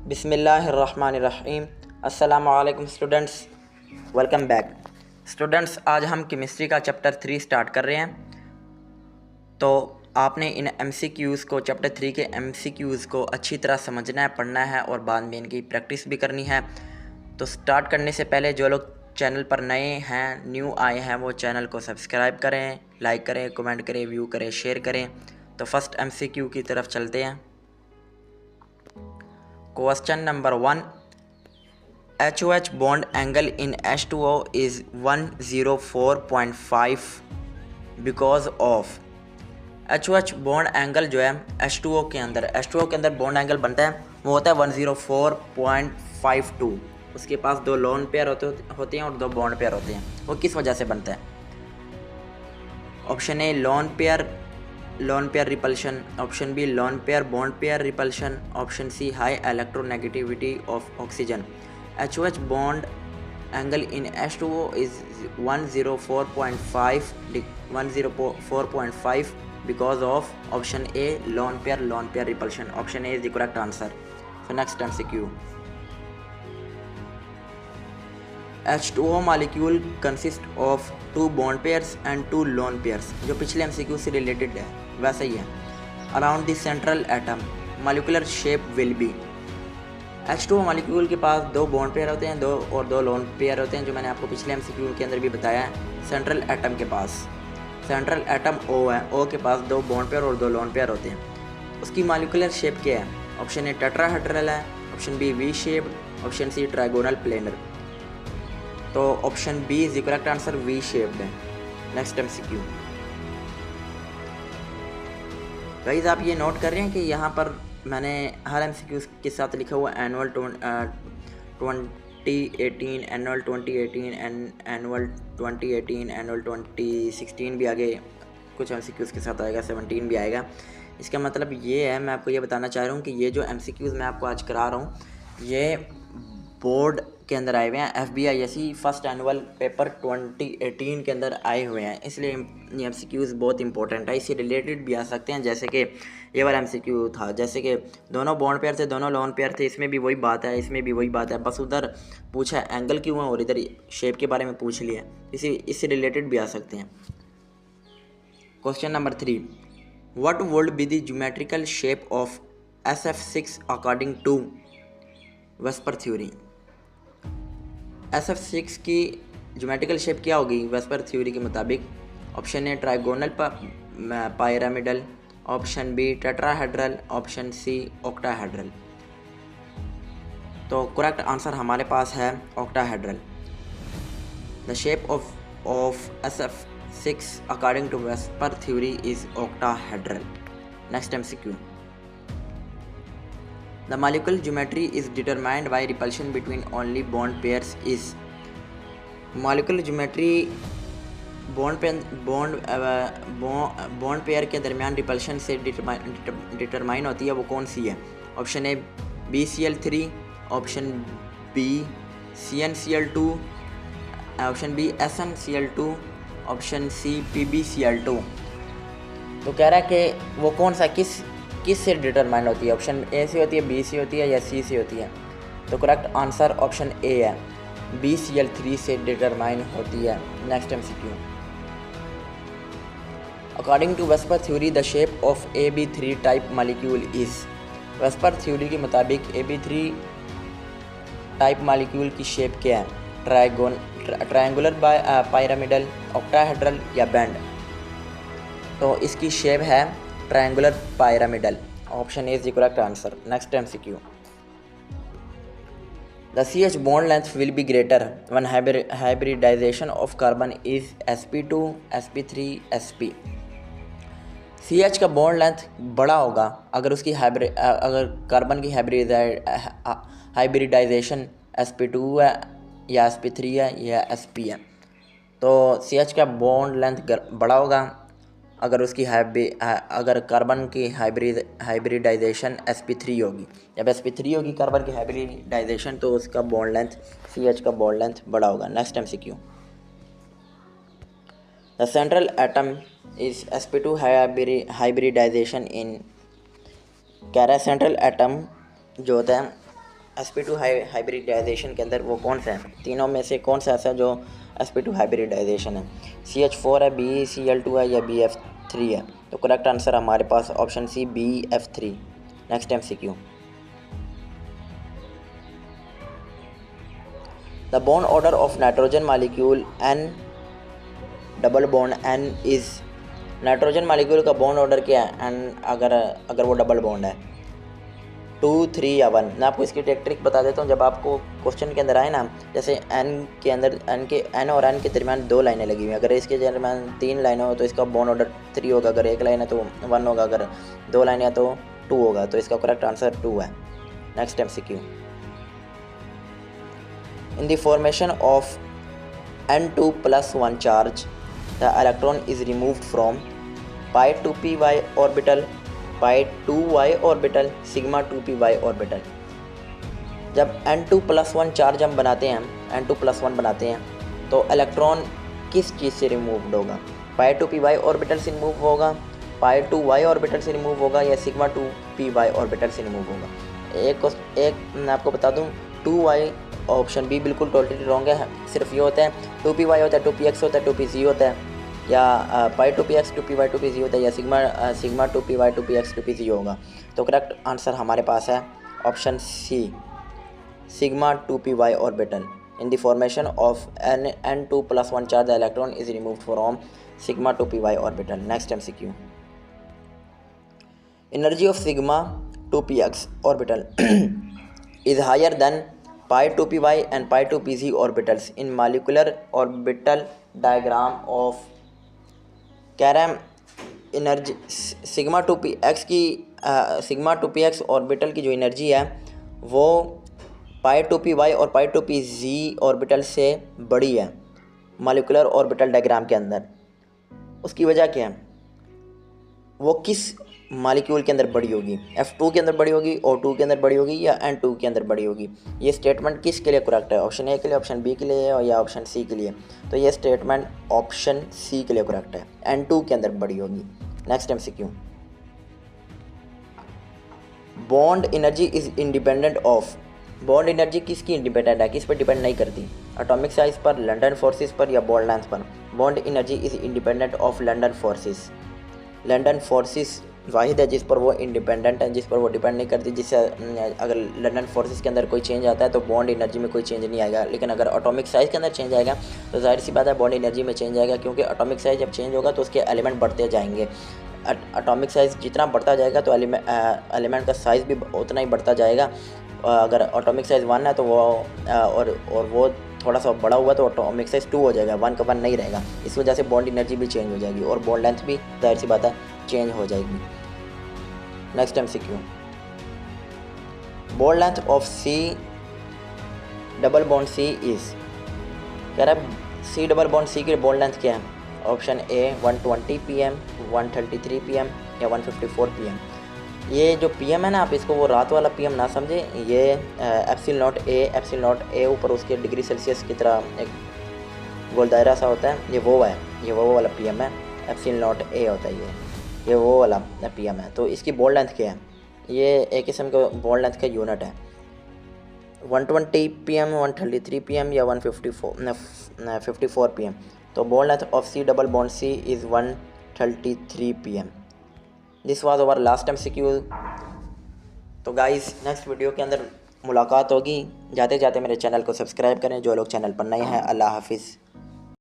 बिस्मिल्लाहिर्रहमानिर्रहीम। अस्सलामुअलैकुम students, welcome back. Students, आज हम केमिस्ट्री का चैप्टर 3 स्टार्ट कर रहे हैं। तो आपने इन MCQs को, चैप्टर 3 के MCQs को अच्छी तरह समझना है, पढ़ना है और बाद में इनकी प्रैक्टिस भी करनी है। तो स्टार्ट करने से पहले जो लोग चैनल पर नए हैं, न्यू आए हैं, वो चैनल को सब्सक्राइब करें, लाइक करें, कमेंट करें, व्यू करें, शेयर करें। तो फर्स्ट MCQ की तरफ चलते हैं। Question number 1, HOH bond angle in H2O is 104.5 because of HOH bond angle जो है H2O के अंदर बॉन्ड एंगल बनता है, वो होता है 104.52। उसके पास दो लोन पेयर होते हैं और दो बॉन्ड पेयर होते हैं। वो किस वजह से बनता है? Option A lone pair repulsion, option B lone pair bond pair repulsion, option C high electronegativity of oxygen. HOH bond angle in H2O is 104.5 because of option A lone pair repulsion. Option A is the correct answer. So next MCQ. H2O molecule consists of 2 bond pairs and 2 lone pairs. जो पिछले MCQ से related है वैसा ही है। Around the central atom molecular shape will be। H2O molecule के पास दो bond pair होते हैं, दो लोन पेयर होते हैं, जो मैंने आपको पिछले MCQ के अंदर भी बताया है। सेंट्रल एटम के पास, सेंट्रल एटम O है, O के पास दो बॉन्ड पेयर और दो लोन पेयर होते हैं। उसकी मॉलिक्यूलर शेप क्या है? ऑप्शन ए टेट्राहेड्रल है, option B V shaped, option C trigonal planar. तो option B is the correct answer, V shaped है। Next MCQ। गाइस, आप ये नोट कर रहे हैं कि यहाँ पर मैंने हर MCQ के साथ लिखा हुआ एनुअल 2018, एनुअल 2018, एनुअल 2018, एनुअल 2016 भी आगे कुछ MCQs के साथ आएगा, 17 भी आएगा। इसका मतलब ये है, मैं आपको ये बताना चाह रहा हूँ कि ये जो MCQs मैं आपको आज करा रहा हूँ, ये बोर्ड के अंदर आए हुए हैं। FBISE फर्स्ट एनुअल पेपर 2018 के अंदर आए हुए हैं, इसलिए ये MCQs बहुत इंपॉर्टेंट है। इससे रिलेटेड भी आ सकते हैं, जैसे कि ये वाला MCQ था, जैसे कि दोनों बॉन्ड पेयर थे, दोनों लोन पेयर थे, इसमें भी वही बात है, इसमें भी वही बात है, बस उधर पूछा एंगल क्यों है और इधर शेप के बारे में पूछ लिया। इससे रिलेटेड भी आ सकते हैं। Question number 3, what would be the geometrical shape of SF6 according to VSEPR theory. SF6 की ज्योमेट्रिकल शेप क्या होगी वेस्पर थ्योरी के मुताबिक? Option A trigonal pyramidal, option B tetrahedral, option C octahedral. तो करेक्ट आंसर हमारे पास है octahedral. The shape of SF6 according to VSEPR theory is octahedral. Next MCQ। The molecular geometry is determined by repulsion between only bond pairs is। molecular geometry bond pair के दरमियान repulsion से determine होती है, वो कौन सी है? Option A BCl3, option B CnCl2, option B SnCl2, option C PbCl2। तो कह रहा है कि वो कौन सा किस से डिटरमाइन होती है? ऑप्शन ए से होती है, बी से होती है या सी से होती है? तो करेक्ट आंसर ऑप्शन ए है, BCl3 से डिटरमाइन होती है। Next MCQ। According to VSEPR theory the shape of AB3 type molecule is. VSEPR theory के मुताबिक AB3 टाइप मॉलिक्यूल की शेप क्या है? ट्रायंगुलर पायरामिडल, ऑक्टाहेड्रल या बैंड? तो इसकी शेप है triangular pyramidal. Option A is the correct answer. Next MCQ। The CH bond length will be greater when hybridization of carbon is sp2, sp3, sp। CH का bond length बड़ा होगा अगर उसकी अगर कार्बन की हाइब्रिडाइजेशन sp2 है या sp3 है या sp है। तो CH का बॉन्ड लेंथ बड़ा होगा अगर उसकी अगर कार्बन की हाइब्रिडाइजेशन sp3 होगी। जब sp3 होगी कार्बन की हाइब्रिडाइजेशन, तो उसका बॉन्ड लेंथ CH का बॉन्ड लेंथ बड़ा होगा। Next MCQ। The central atom is sp2 hybridization in. कह रहा है सेंट्रल एटम जो होता है sp2 हाइब्रिडाइजेशन के अंदर वो कौन सा है, तीनों में से कौन सा ऐसा जो sp2 हाइब्रिडाइजेशन है? CH4 है, BeCl2 है या BF3 है? तो करेक्ट आंसर हमारे पास option C BF3। Next MCQ। The bond order of nitrogen molecule N double bond N is, nitrogen molecule का बॉन्ड ऑर्डर क्या है N अगर वो डबल बॉन्ड है, 2, 3 या 1? मैं आपको इसकी ट्रिक बता देता हूँ। जब आपको क्वेश्चन के अंदर आए ना, जैसे N के अंदर N और N के दरमियान 2 लाइनें लगी हुई हैं, अगर इसके दरमियान 3 लाइनें हो तो इसका बॉन्ड ऑर्डर 3 होगा, अगर 1 लाइन है तो 1 होगा, अगर 2 लाइनें है तो 2 होगा। तो इसका करेक्ट आंसर 2 है। Next MCQ। In the formation of N2+1 charge the electron is removed from π2py orbital, π2y orbital, sigma 2py orbital. जब N2+1 चार्ज हम बनाते हैं, N2+1 बनाते हैं, तो इलेक्ट्रॉन किस चीज़ से रिमूव्ड होगा? π2py ऑर्बिटल से रिमूव होगा, π2y ऑर्बिटल से रिमूव होगा या सिग्मा 2py ऑर्बिटल से रिमूव होगा? एक मैं आपको बता दूं, 2y ऑप्शन बी बिल्कुल टोटली रॉन्ग है। सिर्फ ये होता है 2py होता है, 2px होता है, 2pz होता है, या π2px 2py 2pz होता है, या सिग्मा 2py 2px 2pz होगा। तो करेक्ट आंसर हमारे पास है option C, sigma 2py orbital. In the formation of N2+1 charge the electron is removed from sigma 2py orbital. Next MCQ। Energy of sigma 2px orbital is higher than π2py and π2pz orbitals in molecular orbital diagram of, कह रहे हैं energy sigma 2px orbital की जो energy है वो π2py और π2pz orbital से बड़ी है मॉलिक्यूलर ऑर्बिटल डायग्राम के अंदर। उसकी वजह क्या है? वो किस मॉलिक्यूल के अंदर बड़ी होगी? F2 के अंदर बड़ी होगी, O2 के अंदर बड़ी होगी या N2 के अंदर बड़ी होगी? ये स्टेटमेंट किसके लिए करेक्ट है? ऑप्शन ए के लिए, ऑप्शन बी के लिए या ऑप्शन सी के लिए? तो ये स्टेटमेंट ऑप्शन सी के लिए करेक्ट है, N2 के अंदर बड़ी होगी। Next MCQ। Bond energy is independent of, bond energy किसकी इंडिपेंडेंट है, किस पर डिपेंड नहीं करती? एटॉमिक साइज पर, लंदन फोर्सेस पर या बॉन्ड लेंथ पर? Bond energy is independent of London forces. London forces वाहिद है जिस पर वो इंडिपेंडेंट है, जिस पर वो डिपेंड नहीं करती। जिससे अगर लंदन फोर्सेस के अंदर कोई चेंज आता है तो बॉन्ड एनर्जी में कोई चेंज नहीं आएगा, लेकिन अगर एटॉमिक साइज़ के अंदर चेंज आएगा तो जाहिर सी बात है बॉन्ड एनर्जी में चेंज आएगा, क्योंकि एटॉमिक साइज़ जब चेंज होगा तो उसके एलिमेंट बढ़ते जाएंगे। एटॉमिक साइज़ जितना बढ़ता जाएगा तो एलिमेंट का साइज़ भी उतना ही बढ़ता जाएगा। अगर एटॉमिक साइज़ 1 है तो वो और वो थोड़ा सा बड़ा हुआ तो एटॉमिक साइज़ 2 हो जाएगा, 1 का 1 नहीं रहेगा। इस वजह से बॉन्ड एनर्जी भी चेंज हो जाएगी और बॉन्ड लेंथ भी जाहिर सी बात है चेंज हो जाएगी। Next MCQ। Bond length of C double bond C is, कह रहा है C डबल बॉन्ड C की बॉन्ड लेंथ क्या है? ऑप्शन ए 120 pm, 133 pm या 154 pm। ये जो pm है ना, आप इसको वो रात वाला pm ना समझे, ये एप्सिलॉन ऊपर उसके डिग्री सेल्सियस की तरह एक गोल दायरा सा होता है, ये वो है, ये वो वाला pm है, एप्सिलॉन होता है ये वो वाला pm है। तो इसकी बॉन्ड लेंथ क्या है? ये एक किस्म का बॉन्ड लेंथ का यूनिट है, 120 pm, 133 pm या 154 pm। तो bond length of C double bond C is 133 pm। This was our last MCQ। तो गाइस नेक्स्ट वीडियो के अंदर मुलाकात होगी। जाते जाते मेरे चैनल को सब्सक्राइब करें जो लोग चैनल पर नए हैं। अल्लाह हाफिज़।